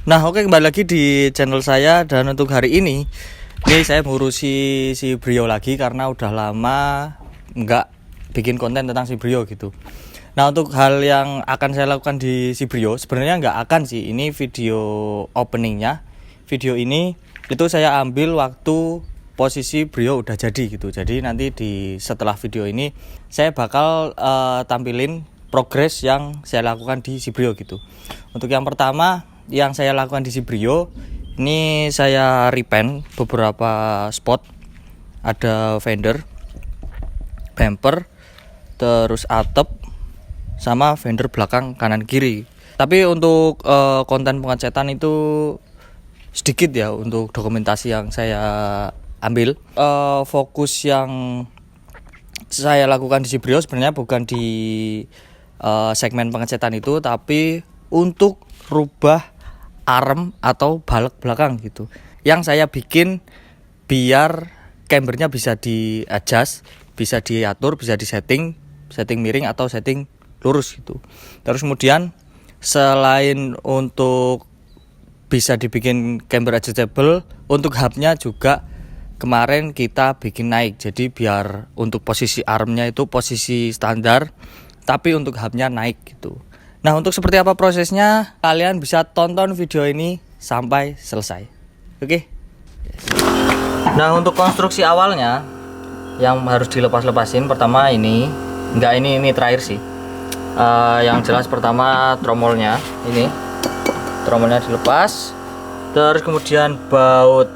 Nah, oke, kembali lagi di channel saya. Dan untuk hari ini saya mengurusi si Brio lagi karena udah lama nggak bikin konten tentang si Brio gitu. Nah, untuk hal yang akan saya lakukan di si Brio, sebenarnya nggak akan sih, ini video openingnya. Video ini itu saya ambil waktu posisi Brio udah jadi gitu. Jadi nanti setelah video ini saya bakal tampilin progres yang saya lakukan di si Brio gitu. Untuk yang pertama yang saya lakukan di si Brio, ini saya repaint beberapa spot. Ada fender, bumper, terus atap, sama fender belakang kanan kiri. Tapi untuk konten pengecetan itu sedikit ya, untuk dokumentasi yang saya ambil. Fokus yang saya lakukan di si Brio sebenarnya bukan di segmen pengecetan itu, tapi untuk rubah arm atau balok belakang gitu, yang saya bikin biar cambernya bisa di adjust, bisa diatur, bisa disetting, setting miring atau setting lurus gitu. Terus kemudian selain untuk bisa dibikin camber adjustable, untuk hubnya juga kemarin kita bikin naik. Jadi biar untuk posisi armnya itu posisi standar, tapi untuk hubnya naik gitu. Nah, untuk seperti apa prosesnya, kalian bisa tonton video ini sampai selesai. Oke. Nah, untuk konstruksi awalnya yang harus dilepas-lepasin, pertama ini terakhir sih. Yang jelas pertama tromolnya, ini tromolnya dilepas. Terus kemudian baut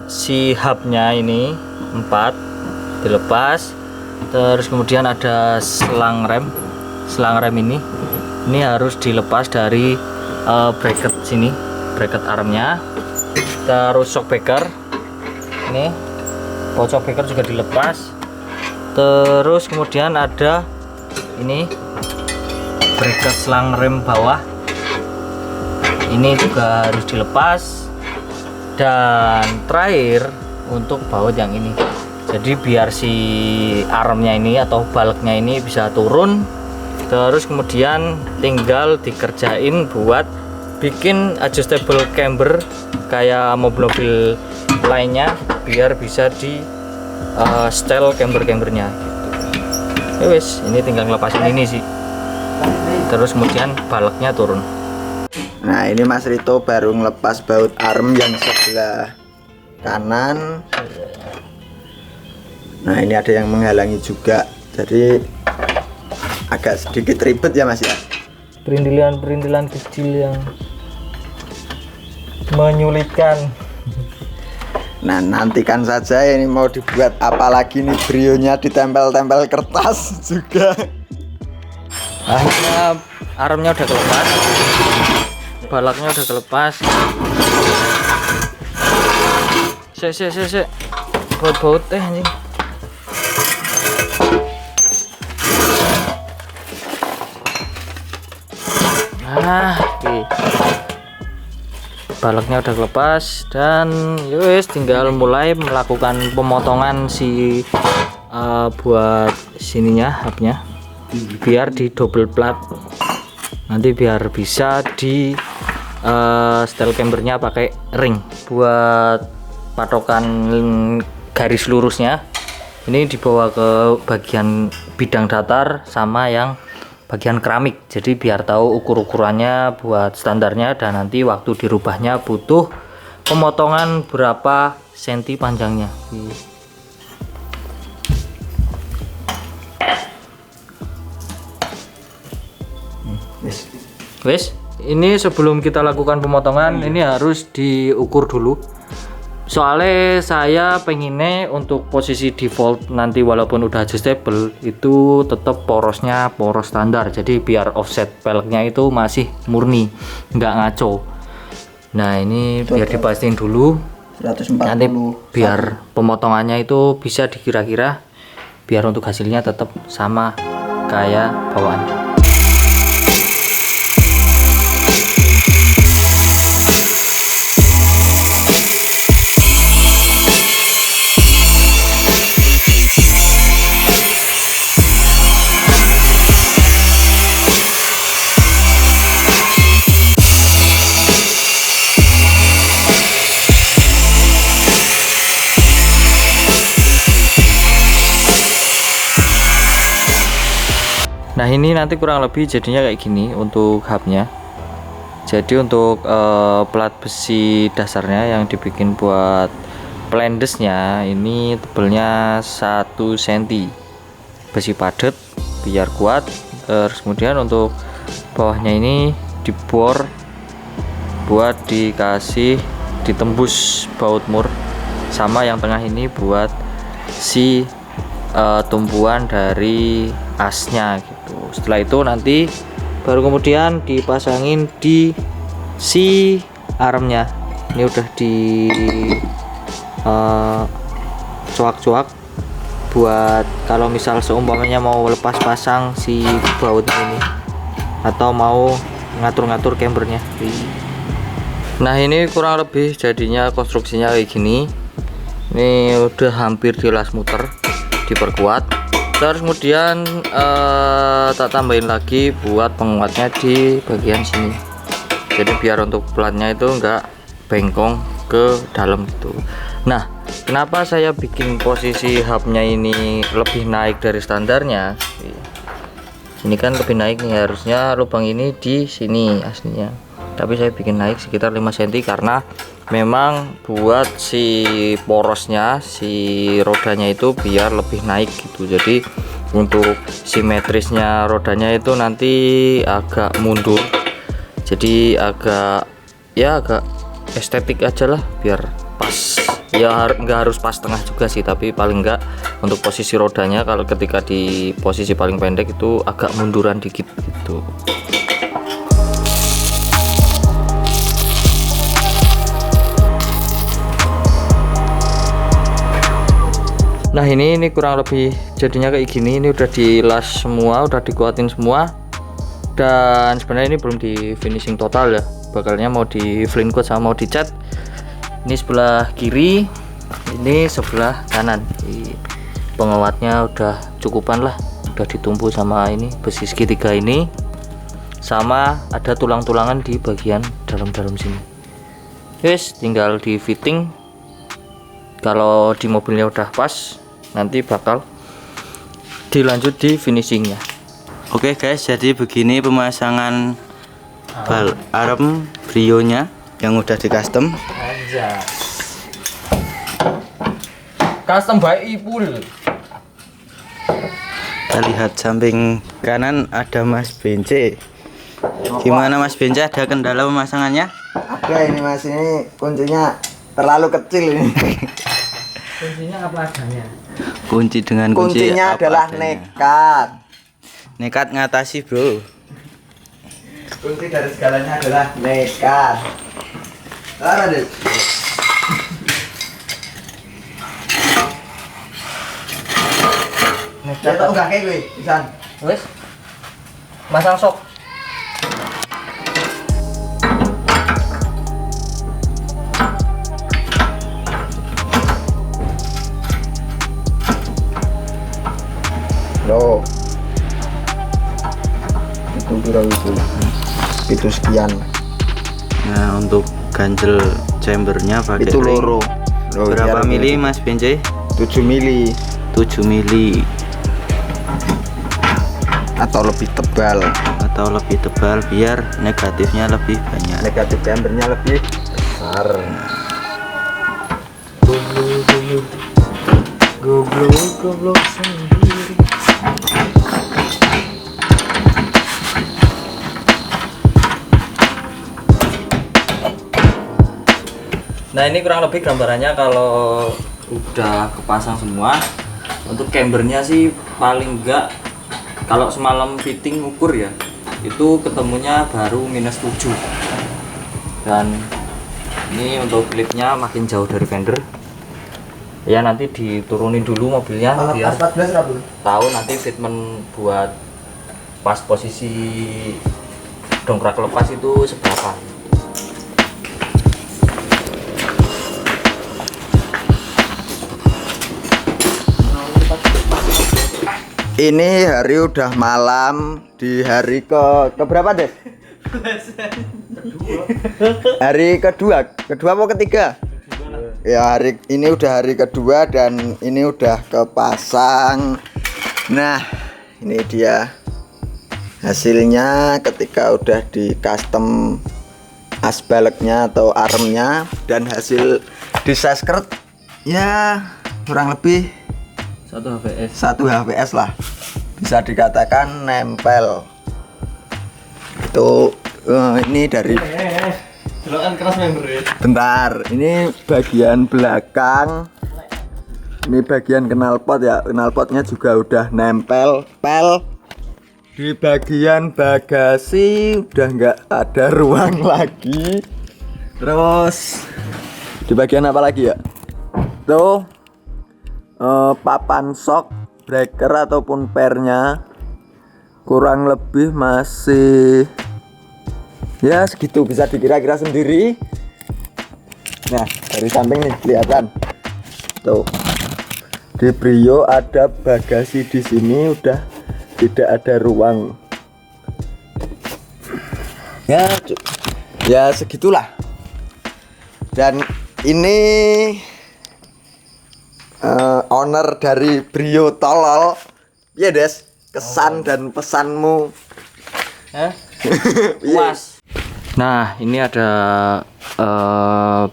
si hubnya ini 4 dilepas. Terus kemudian ada selang rem ini harus dilepas dari bracket sini, bracket armnya. Terus shock breaker, ini baut shock breaker juga dilepas. Terus kemudian ada ini bracket selang rem bawah, ini juga harus dilepas. Dan terakhir untuk baut yang ini, jadi biar si armnya ini atau baloknya ini bisa turun. Terus kemudian tinggal dikerjain buat bikin adjustable camber kayak mobil-mobil lainnya, biar bisa di setel cambernya gitu. Wes, ini tinggal ngelepasin ini sih. Terus kemudian baloknya turun. Nah, ini Mas Rito baru ngelepas baut arm yang sebelah kanan. Nah, ini ada yang menghalangi juga, jadi agak sedikit ribet ya Mas ya. Perintilan kecil yang menyulitkan. Nah, nantikan saja ini mau dibuat apa lagi nih, brionya ditempel-tempel kertas juga. Akhirnya armnya udah kelepas, balaknya udah kelepas. Sek baut anjing. Nah, baloknya udah lepas dan yowes, tinggal mulai melakukan pemotongan si buat sininya, hubnya, biar di double plat nanti, biar bisa di setel cambernya pakai ring. Buat patokan garis lurusnya ini dibawa ke bagian bidang datar sama yang bagian keramik, jadi biar tahu ukur-ukurannya buat standarnya, dan nanti waktu dirubahnya butuh pemotongan berapa senti panjangnya. Wes, ini sebelum kita lakukan pemotongan ini harus diukur dulu. Soalnya saya pengennya untuk posisi default nanti walaupun udah adjustable itu tetap porosnya poros standar, jadi biar offset peleknya itu masih murni, nggak ngaco. Nah, ini biar dipastiin dulu 140. nanti biar pemotongannya itu bisa dikira-kira, biar untuk hasilnya tetap sama kayak bawaan. Nah ini nanti kurang lebih jadinya kayak gini untuk hubnya. Jadi untuk plat besi dasarnya yang dibikin buat pelendesnya ini tebelnya 1 cm, besi padat biar kuat. Terus kemudian untuk bawahnya ini dibor buat dikasih ditembus baut mur, sama yang tengah ini buat si tumpuan dari asnya gitu. Setelah itu nanti baru kemudian dipasangin di si armnya. Ini udah di cuak-cuak buat kalau misal seumpamanya mau lepas pasang si bautnya ini atau mau ngatur-ngatur cambernya. Nah ini kurang lebih jadinya konstruksinya kayak gini. Ini udah hampir dilas muter, diperkuat. Terus kemudian tak tambahin lagi buat penguatnya di bagian sini. Jadi biar untuk platnya itu enggak bengkong ke dalam gitu. Nah, kenapa saya bikin posisi hubnya ini lebih naik dari standarnya? Ini kan lebih naik nih, harusnya lubang ini di sini aslinya. Tapi saya bikin naik sekitar 5 cm karena memang buat si porosnya, si rodanya itu biar lebih naik gitu. Jadi untuk simetrisnya rodanya itu nanti agak mundur. Jadi agak estetik aja lah, biar pas. Ya nggak harus pas tengah juga sih, tapi paling enggak untuk posisi rodanya kalau ketika di posisi paling pendek itu agak munduran dikit gitu. Nah ini kurang lebih jadinya kayak gini. Ini udah dilas semua, udah dikuatin semua, dan sebenarnya ini belum di finishing total ya, bakalnya mau di flint coat sama mau dicat. Ini sebelah kiri, ini sebelah kanan. Penguatnya udah cukupan lah, udah ditumpu sama ini besi segitiga ini, sama ada tulang-tulangan di bagian dalam-dalam sini. Guys, tinggal di fitting. Kalau di mobilnya udah pas, nanti bakal dilanjut di finishingnya. Oke guys, jadi begini pemasangan bal arm Brio-nya yang udah di custom. Aja. Custom by Ipul. Kita lihat samping kanan ada Mas Bence. Gimana Mas Bence, ada kendala pemasangannya? Ada ini Mas, ini kuncinya terlalu kecil ini. Kuncinya apa adanya? Kunci dengan kunci Kuncinya apa adalah adanya. nekat. Nekat ngatasi bro. Kunci dari segalanya adalah nekat. Ada deh. Nekat tak enggak kayak gue, pisan. Wes. Masang sok. Loh. Itu kira itu sekian. Nah untuk ganjel chambernya pakai Itu ring. loro. Loh, Berapa biar mili Mas Bence? 7 mili 7 mili atau lebih tebal. atau lebih tebal biar negatifnya lebih banyak. Negatif chambernya lebih besar. Goblok sendiri. Nah ini kurang lebih gambarannya kalau udah kepasang semua. Untuk cambernya sih paling enggak, kalau semalam fitting ukur ya, itu ketemunya baru -7. Dan ini untuk klipnya makin jauh dari fender ya, nanti diturunin dulu mobilnya biar tahu nanti fitment buat pas posisi dongkrak lepas itu seberapa. Ini hari udah malam, di hari ke berapa deh? Hari kedua apa ketiga? Ya hari ini udah hari kedua dan ini udah kepasang. Nah ini dia hasilnya ketika udah di custom asbaleknya atau armnya dan hasil di seskret ya kurang lebih 1 HVS 1 HVS lah, bisa dikatakan nempel. Itu ini dari kan keras member. bentar, ini bagian belakang, ini bagian knalpot ya, knalpotnya juga udah nempel pel. Di bagian bagasi udah nggak ada ruang lagi. Terus di bagian apa lagi ya? Tuh papan shock breaker ataupun pernya kurang lebih masih ya segitu, bisa dikira-kira sendiri. Nah dari samping nih kelihatan tuh di Brio ada bagasi, di sini udah tidak ada ruang ya segitulah. Dan ini owner dari Brio tolol ya Des, kesan dan pesanmu. Puas. Nah ini ada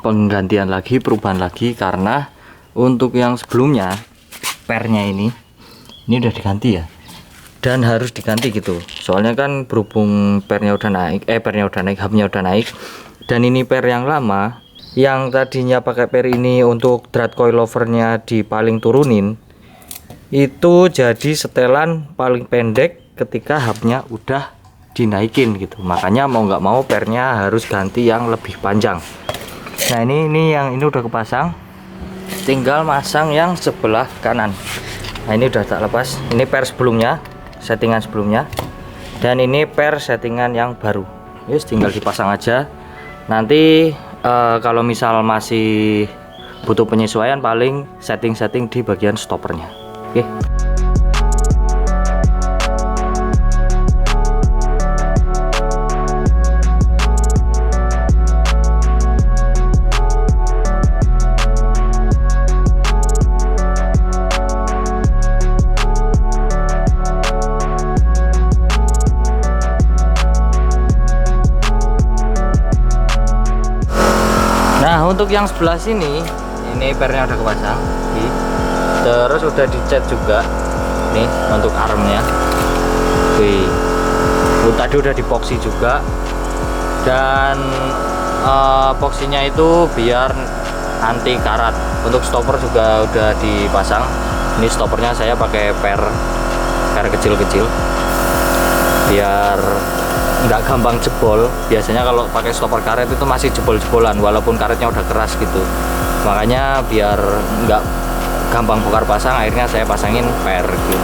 penggantian lagi, perubahan lagi, karena untuk yang sebelumnya pernya ini udah diganti ya, dan harus diganti gitu. Soalnya kan berhubung pernya udah naik, hubnya udah naik, dan ini per yang lama yang tadinya pakai per ini untuk drat coilovernya di paling turunin, itu jadi setelan paling pendek ketika hubnya udah dinaikin gitu. Makanya mau nggak mau pernya harus ganti yang lebih panjang. Nah ini yang ini udah kepasang, tinggal masang yang sebelah kanan. Nah ini udah tak lepas, ini per sebelumnya, settingan sebelumnya, dan ini per settingan yang baru. Yes, tinggal dipasang aja. Nanti kalau misal masih butuh penyesuaian, paling setting di bagian stoppernya. Oke. Nah untuk yang sebelah sini, ini pernya udah kepasang, terus udah dicat juga nih untuk armnya. Tadi udah dipoksi juga, dan poksinya itu biar anti karat. Untuk stopper juga udah dipasang. Ini stoppernya saya pakai per kecil-kecil biar nggak gampang jebol. Biasanya kalau pakai stopper karet itu masih jebol-jebolan walaupun karetnya udah keras gitu. Makanya biar nggak gampang bongkar pasang, akhirnya saya pasangin per gitu.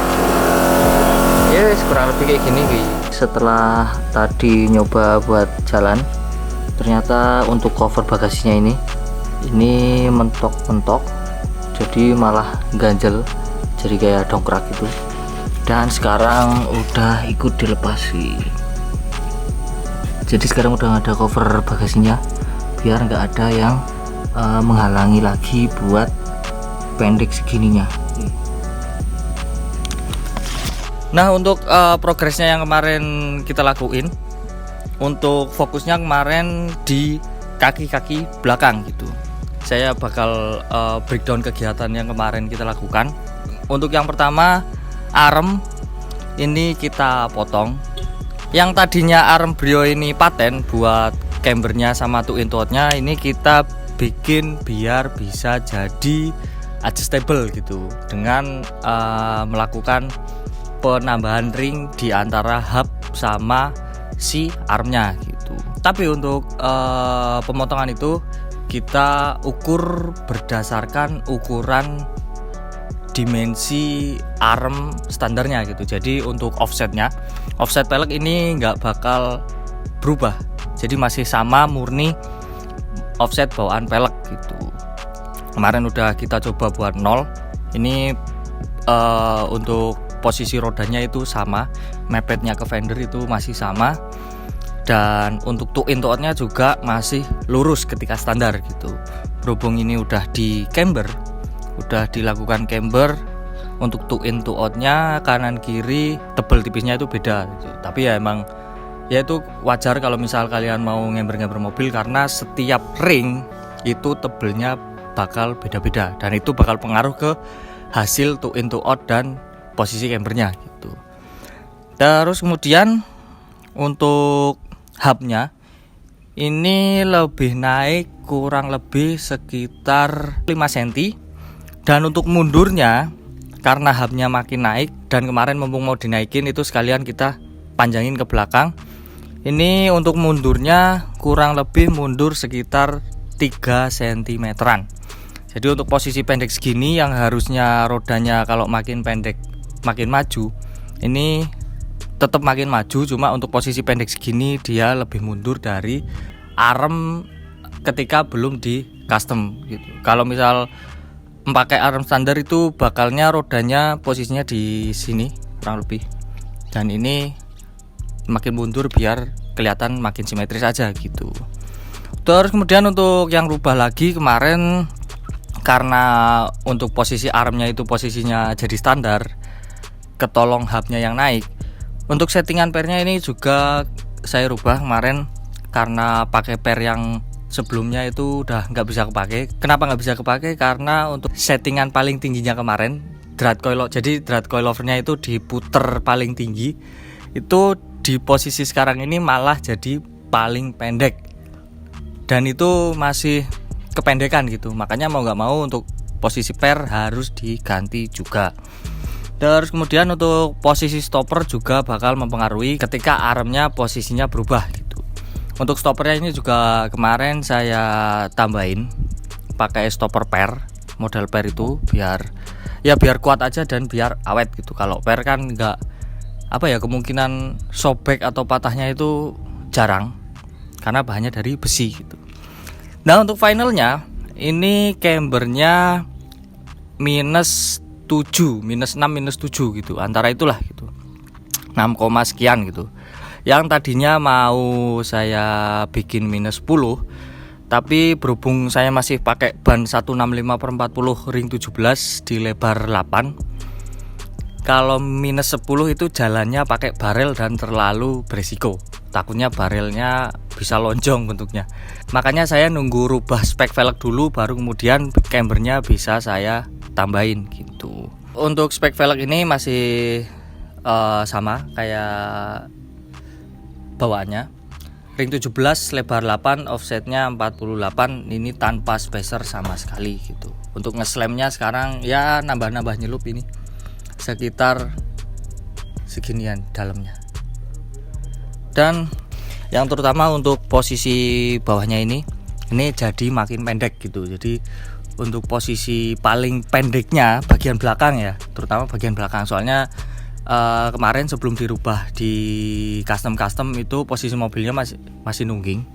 Ya kurang lebih kayak gini. Setelah tadi nyoba buat jalan, ternyata untuk cover bagasinya ini mentok-mentok, jadi malah ganjel, jadi kayak dongkrak gitu. Dan sekarang udah ikut dilepas sih. Jadi sekarang udah ada cover bagasinya, biar nggak ada yang menghalangi lagi buat pendek segininya. Nah untuk progresnya yang kemarin kita lakuin, untuk fokusnya kemarin di kaki-kaki belakang gitu. Saya bakal breakdown kegiatan yang kemarin kita lakukan. Untuk yang pertama, arm ini kita potong. Yang tadinya arm Brio ini paten buat cambernya sama two-in outnya, ini kita bikin biar bisa jadi adjustable gitu, dengan melakukan penambahan ring di antara hub sama si armnya gitu. Tapi untuk pemotongan itu kita ukur berdasarkan ukuran dimensi arm standarnya gitu. Jadi untuk offset pelek ini nggak bakal berubah, jadi masih sama murni offset bawaan pelek gitu. Kemarin udah kita coba buat 0. Ini untuk posisi rodanya itu sama, mepetnya ke fender itu masih sama, dan untuk two-in outnya juga masih lurus ketika standar gitu. Berhubung ini udah di camber, udah dilakukan camber, Untuk two in two outnya kanan kiri tebel tipisnya itu beda gitu. Tapi ya emang ya itu wajar kalau misal kalian mau ngember-ngember mobil, karena setiap ring itu tebelnya bakal beda-beda dan itu bakal pengaruh ke hasil two in two out dan posisi cambernya gitu. Terus kemudian untuk hubnya ini lebih naik kurang lebih sekitar 5 cm, dan untuk mundurnya karena hubnya makin naik dan kemarin mumpung mau dinaikin itu sekalian kita panjangin ke belakang. Ini untuk mundurnya kurang lebih mundur sekitar 3 cm-an. Jadi untuk posisi pendek segini yang harusnya rodanya kalau makin pendek makin maju, ini tetap makin maju, cuma untuk posisi pendek segini dia lebih mundur dari arm ketika belum di custom gitu. Kalau misal pakai arm standar itu bakalnya rodanya posisinya di sini kurang lebih, dan ini makin mundur biar kelihatan makin simetris aja gitu. Terus kemudian untuk yang rubah lagi kemarin, karena untuk posisi armnya itu posisinya jadi standar, ketolong hubnya yang naik. Untuk settingan pernya ini juga saya rubah kemarin, karena pakai per yang sebelumnya itu udah nggak bisa kepake. Kenapa nggak bisa kepake? Karena untuk settingan paling tingginya kemarin drat coil, jadi drat coilovernya itu diputer paling tinggi, itu di posisi sekarang ini malah jadi paling pendek, dan itu masih kependekan gitu. Makanya mau nggak mau untuk posisi per harus diganti juga. Terus kemudian untuk posisi stopper juga bakal mempengaruhi ketika armnya posisinya berubah gitu. Untuk stoppernya ini juga kemarin saya tambahin pakai stopper per, model per itu biar kuat aja dan biar awet gitu. Kalau per kan nggak kemungkinan sobek atau patahnya itu jarang karena bahannya dari besi gitu. Nah untuk finalnya ini cambernya minus 7, minus 6, minus 7 gitu, antara itulah gitu, 6, sekian gitu. Yang tadinya mau saya bikin minus 10, tapi berhubung saya masih pakai ban 165/40 ring 17 di lebar 8, kalau minus 10 itu jalannya pakai barel dan terlalu berisiko, takutnya barelnya bisa lonjong bentuknya. Makanya saya nunggu rubah spek velg dulu baru kemudian cambernya bisa saya tambahin gitu. Untuk spek velg ini masih sama kayak bawaannya, ring 17 lebar 8, offsetnya 48, ini tanpa spacer sama sekali gitu. Untuk ngeslamnya sekarang ya nambah-nambah nyelup ini sekitar seginian dalamnya. Dan yang terutama untuk posisi bawahnya ini jadi makin pendek gitu. Jadi untuk posisi paling pendeknya bagian belakang ya, terutama bagian belakang, soalnya kemarin sebelum dirubah di custom itu posisi mobilnya masih nungging,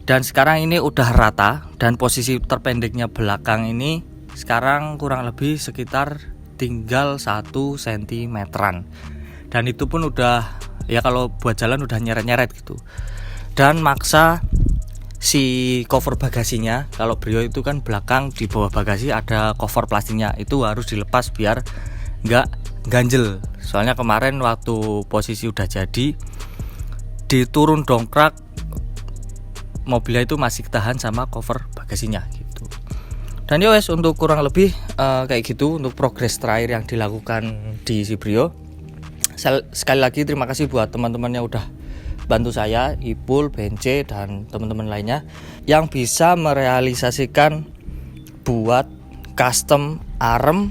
dan sekarang ini udah rata, dan posisi terpendeknya belakang ini sekarang kurang lebih sekitar tinggal 1 cm-an, dan itu pun udah ya kalau buat jalan udah nyeret-nyeret gitu. Dan maksa si cover bagasinya, kalau Brio itu kan belakang di bawah bagasi ada cover plastiknya, itu harus dilepas biar nggak ganjel. Soalnya kemarin waktu posisi udah jadi diturun dongkrak, mobilnya itu masih ketahan sama cover bagasinya gitu. Dan ya wes, untuk kurang lebih kayak gitu untuk progres terakhir yang dilakukan di si Brio. Sekali lagi terima kasih buat teman-teman yang udah bantu saya, Ipul, Bence, dan teman-teman lainnya yang bisa merealisasikan buat custom arm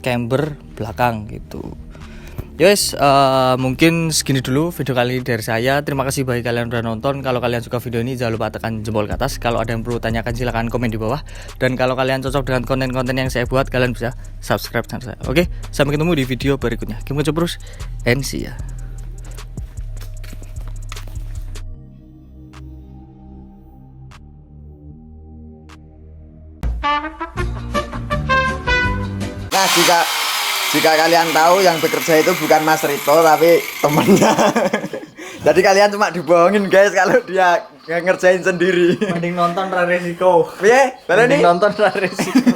camber belakang gitu. Yes, mungkin segini dulu video kali ini dari saya. Terima kasih bagi kalian yang udah nonton. Kalau kalian suka video ini jangan lupa tekan jempol ke atas. Kalau ada yang perlu tanyakan silahkan komen di bawah. Dan kalau kalian cocok dengan konten-konten yang saya buat, kalian bisa subscribe channel saya. Oke, sampai ketemu di video berikutnya. Keep on terus and see ya. Nah, jika kalian tahu yang bekerja itu bukan Mas Rito tapi temennya. Jadi kalian cuma dibohongin guys kalau dia ngerjain sendiri. Mending nonton ra resiko. Piye? Baleni Mending nonton ra resiko.